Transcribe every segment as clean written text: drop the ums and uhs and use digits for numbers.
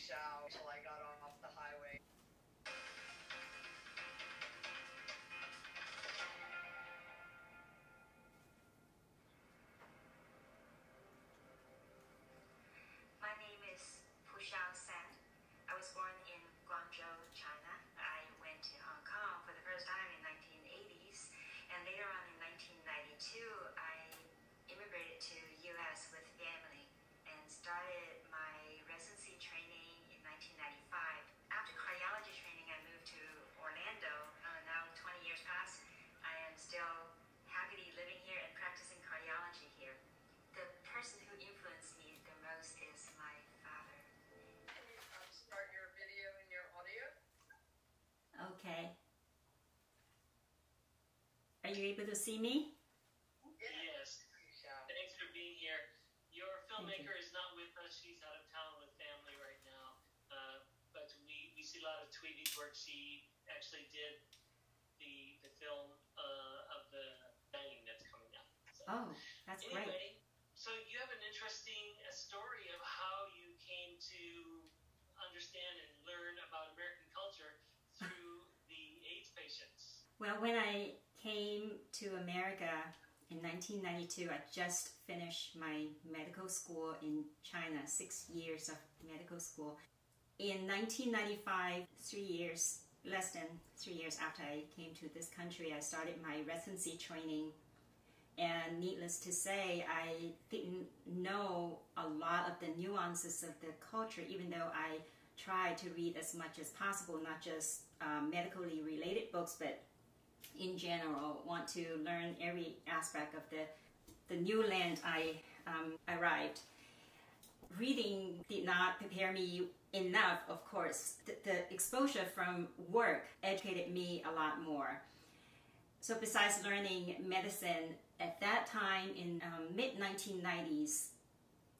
Puxiao till I got off the highway. My name is Puxiao Cen. I was born in Guangzhou, China. I went to Hong Kong for the first time in 1980s, and later on in 1992, I immigrated to U.S. with family and started my residency training in 1995. After cardiology training, I moved to Orlando. Now 20 years past, I am still happily living here and practicing cardiology here. The person who influenced me the most is my father. Can you start your video and your audio? Okay. Are you able to see me? Yes. Thanks for being here. Your filmmaker is not with us. She's out of town with family right now. But we see a lot of Tweety's work. She actually did the film of the bang that's coming out. So, Oh, that's anyway, great. so you have an interesting story of how you came to understand and learn about American culture through the AIDS patients. Well, when I came to America in 1992, I just finished my medical school in China, 6 years of medical school. In 1995, less than 3 years after I came to this country, I started my residency training. And needless to say, I didn't know a lot of the nuances of the culture, even though I tried to read as much as possible, not just medically related books, but in general, want to learn every aspect of the new land I arrived. Reading did not prepare me enough, of course. The exposure from work educated me a lot more. So besides learning medicine, at that time in mid-1990s,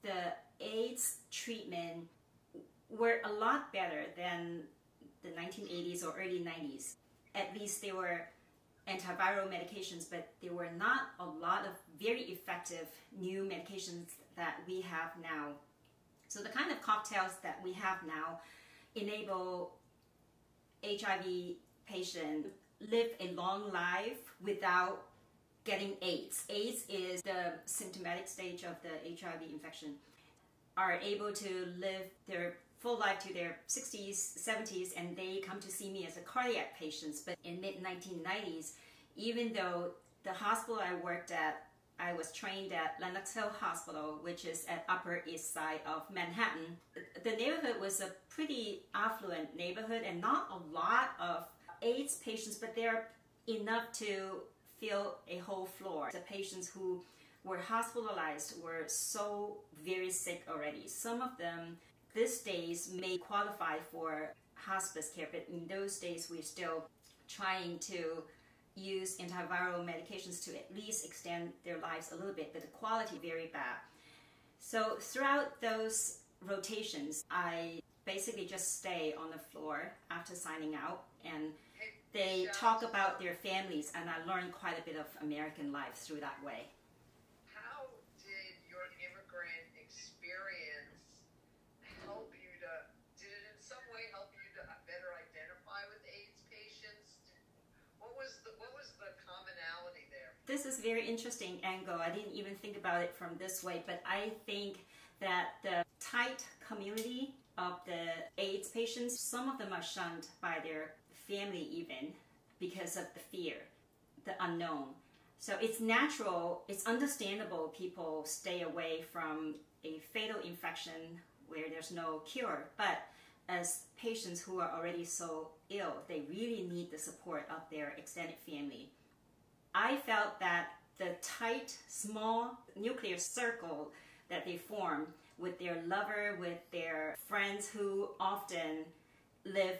the AIDS treatment were a lot better than the 1980s or early 90s. At least they were antiviral medications, but there were not a lot of very effective new medications that we have now. So the kind of cocktails that we have now enable HIV patients live a long life without getting AIDS. AIDS is the symptomatic stage of the HIV infection. Are able to live their full life to their 60s, 70s, and they come to see me as a cardiac patient. But in mid-1990s, even though the hospital I worked at, I was trained at Lenox Hill Hospital, which is at Upper East Side of Manhattan. The neighborhood was a pretty affluent neighborhood and not a lot of AIDS patients, but there are enough to fill a whole floor. The patients who were hospitalized were so very sick already. Some of them these days may qualify for hospice care, but in those days we're still trying to use antiviral medications to at least extend their lives a little bit, but the quality very bad. So throughout those rotations, I basically just stay on the floor after signing out, and they talk about their families, and I learned quite a bit of American life through that way. How did your immigrant experience help you did it in some way help you to better identify with AIDS patients? What was the commonality there? This is a very interesting angle. I didn't even think about it from this way, but I think that the tight community of the AIDS patients, some of them are shunned by their family even because of the fear, the unknown. So it's natural, it's understandable people stay away from a fatal infection where there's no cure. But as patients who are already so ill, they really need the support of their extended family. I felt that the tight, small nuclear circle that they form with their lover, with their friends who often live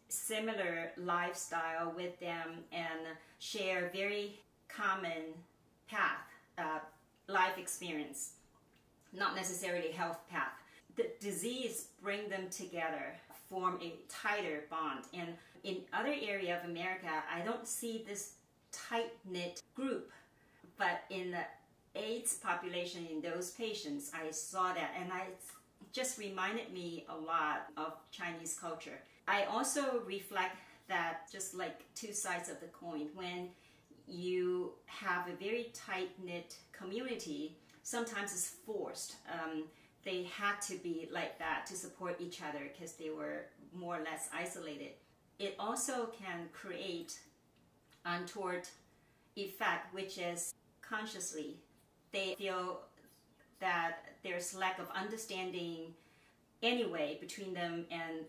similar lifestyle with them and share very common path, life experience, not necessarily health path. The disease bring them together, form a tighter bond. And in other area of America, I don't see this tight-knit group, but in the AIDS population, in those patients, I saw that, and just reminded me a lot of Chinese culture. I also reflect that just like two sides of the coin. When you have a very tight-knit community, sometimes it's forced. They had to be like that to support each other because they were more or less isolated. It also can create untoward effect, which is consciously they feel that there's lack of understanding anyway between them and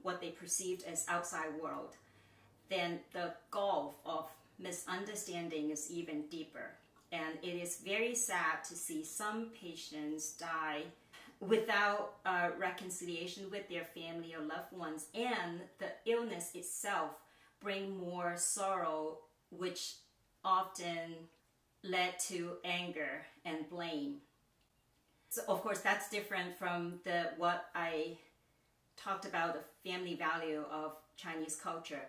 what they perceived as outside world. Then the gulf of misunderstanding is even deeper. And it is very sad to see some patients die without reconciliation with their family or loved ones, and the illness itself bring more sorrow, which often led to anger and blame. So of course that's different from what I talked about, the family value of Chinese culture.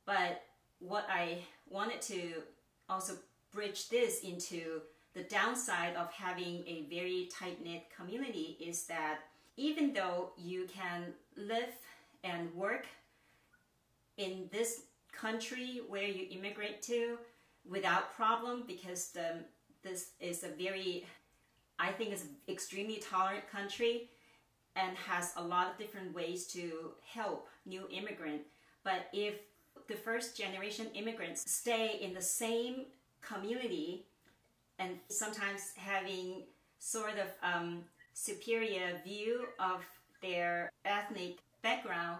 But what I wanted to also bridge this into the downside of having a very tight-knit community is that even though you can live and work in this country where you immigrate to without problem, because this is a very, I think it's an extremely tolerant country and has a lot of different ways to help new immigrants. But if the first generation immigrants stay in the same community and sometimes having sort of superior view of their ethnic background,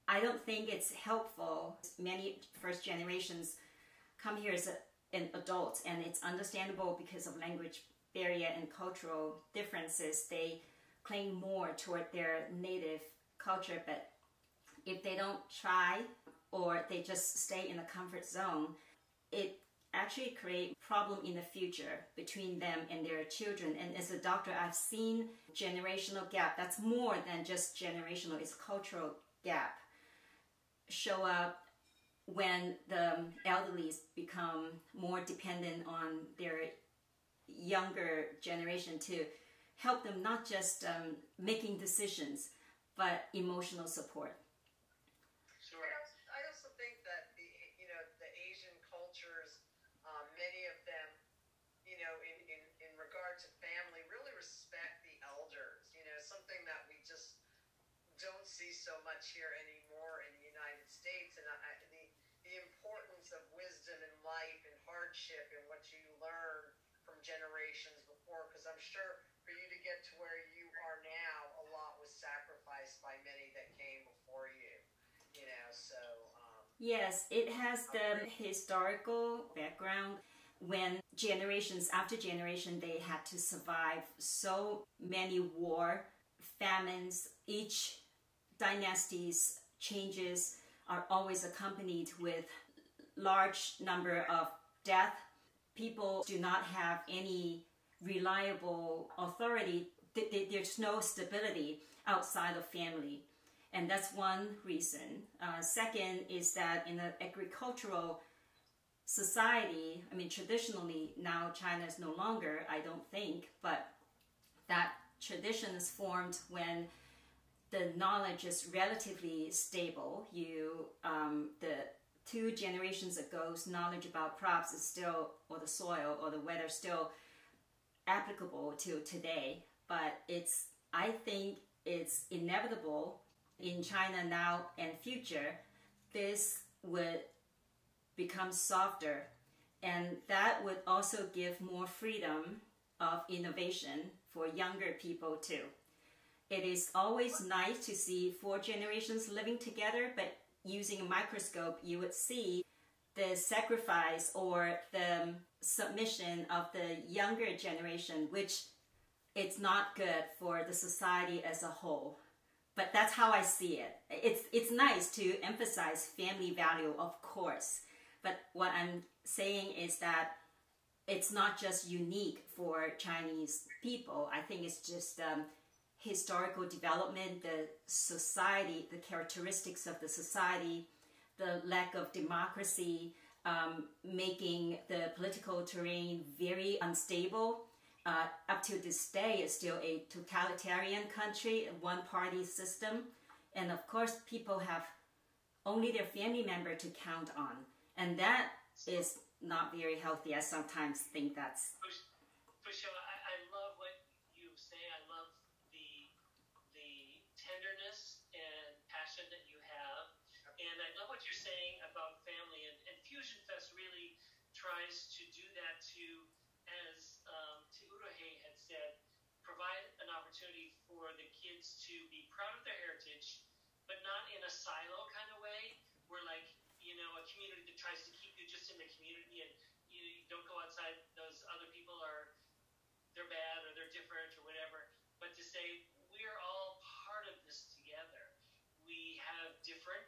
I don't think it's helpful. Many first generations come here as an adult, and it's understandable because of language barrier and cultural differences. They cling more toward their native culture, but if they don't try or they just stay in a comfort zone, it actually create problem in the future between them and their children. And as a doctor, I've seen generational gap that's more than just generational, it's cultural gap show up when the elderly become more dependent on their younger generation to help them, not just making decisions, but emotional support. Sure. I also think that the Asian cultures, many of them, in regard to family, really respect the elders. Something that we just don't see so much here anymore in the United States, and the importance of wisdom in life and hardship and what you learn from generations before, because I'm sure for you to get to where you are now, a lot was sacrificed by many that came before you, so... Yes, it has the historical background when generations after generation, they had to survive so many war, famines. Each dynasty's changes are always accompanied with large number of death. People do not have any reliable authority. There's no stability outside of family. And that's one reason. Second is that in an agricultural society, traditionally, now China is no longer, I don't think, but that tradition is formed when the knowledge is relatively stable. The 2 generations ago's knowledge about crops is still, or the soil or the weather, still applicable to today. But I think it's inevitable in China now and future, this would become softer, and that would also give more freedom of innovation for younger people too. It is always nice to see 4 generations living together, but using a microscope, you would see the sacrifice or the submission of the younger generation, which it's not good for the society as a whole. But that's how I see it. It's nice to emphasize family value, of course. But what I'm saying is that it's not just unique for Chinese people. I think it's just historical development, the society, the characteristics of the society, the lack of democracy, making the political terrain very unstable. up to this day, it's still a totalitarian country, a one-party system. And of course, people have only their family member to count on. And that is not very healthy. I sometimes think that's... Puxiao, I love what you say. I love the tenderness and passion that you have. And I love what you're saying about family. And FusionFest really tries to do that too, as Uruhei had said, provide an opportunity for the kids to be proud of their heritage, but not in a silo kind of way, where like, you know, a community that tries to keep you just in the community and you don't go outside, those other people they're bad or they're different or whatever, but to say we're all part of this together. We have different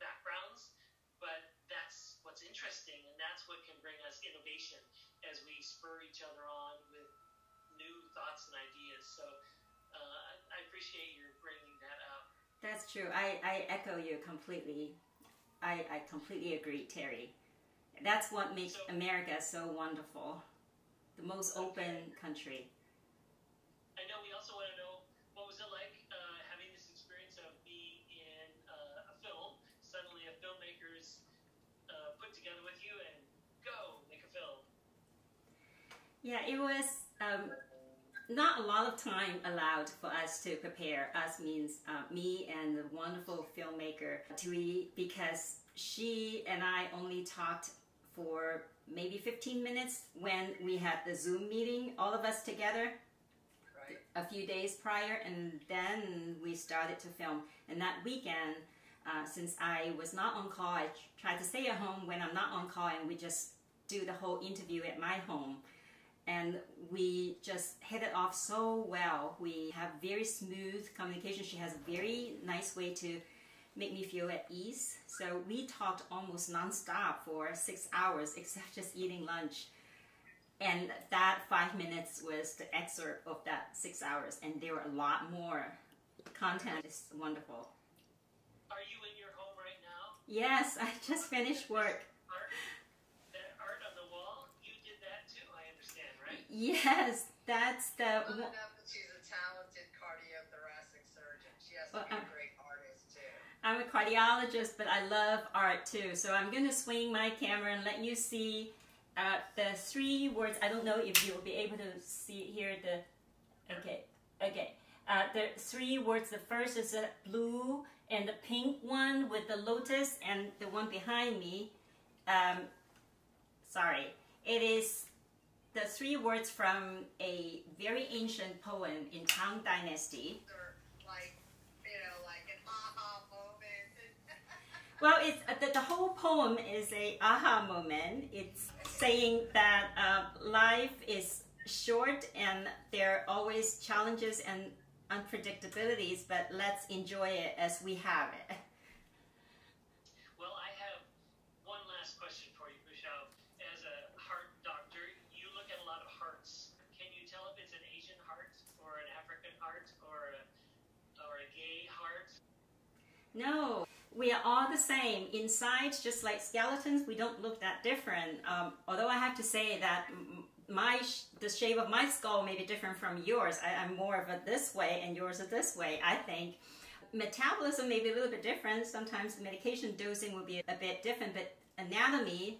backgrounds, but that's what's interesting, and that's what can bring us innovation as we spur each other on with new thoughts and ideas. So I appreciate your bringing that up. That's true. I echo you completely. I completely agree, Terry. That's what makes America so wonderful. The most open country. I know we also want to know, what was it like having this experience of being in a film? Suddenly a filmmaker's put together with you and go make a film. Yeah, it was not a lot of time allowed for us to prepare. Us means me and the wonderful filmmaker Tui, because she and I only talked for maybe 15 minutes when we had the Zoom meeting, all of us together, a few days prior, and then we started to film. And that weekend, since I was not on call, I tried to stay at home when I'm not on call, and we just do the whole interview at my home. And we just hit it off so well. We have very smooth communication. She has a very nice way to make me feel at ease. So we talked almost nonstop for 6 hours, except just eating lunch. And that 5 minutes was the excerpt of that 6 hours. And there were a lot more. Content is wonderful. Are you in your home right now? Yes, I just finished work. Art on the wall, you did that too, I understand, right? Yes, that's the... Well, enough that she's a talented cardiothoracic surgeon. She has to be a great artist too. I'm a cardiologist, but I love art too. So I'm going to swing my camera and let you see the 3 words. I don't know if you'll be able to see here the... Okay. The 3 words. The first is the blue and the pink one with the lotus, and the one behind me. Sorry. It is the 3 words from a very ancient poem in Tang Dynasty. Like, you know, like an aha moment. Well, it's the whole poem is a aha moment. It's saying that life is short and there are always challenges and unpredictabilities, but let's enjoy it as we have it. Well, I have one last question for you, Puxiao. As a heart doctor, you look at a lot of hearts. Can you tell if it's an Asian heart or an African heart or a gay heart? No, we are all the same. Inside, just like skeletons, we don't look that different. Although I have to say that the shape of my skull may be different from yours. I'm more of a this way and yours are this way, I think. Metabolism may be a little bit different. Sometimes the medication dosing will be a bit different, but anatomy,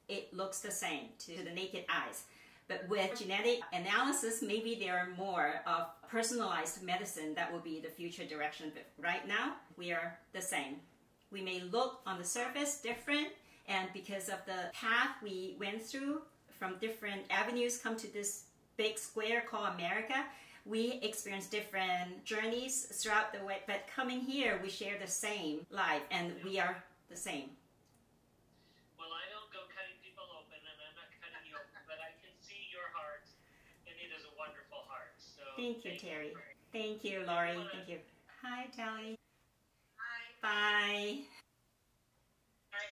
it looks the same to the naked eyes. But with genetic analysis, maybe there are more of personalized medicine that will be the future direction. But right now, we are the same. We may look on the surface different, and because of the path we went through from different avenues come to this big square called America, we experience different journeys throughout the way. But coming here, we share the same life, and we are the same. Well, I don't go cutting people open, and I'm not cutting you open, but I can see your heart, and it is a wonderful heart. So thank you, Terry. Thank you, Laurie. Thank you. Hi, Tally. Hi. Bye.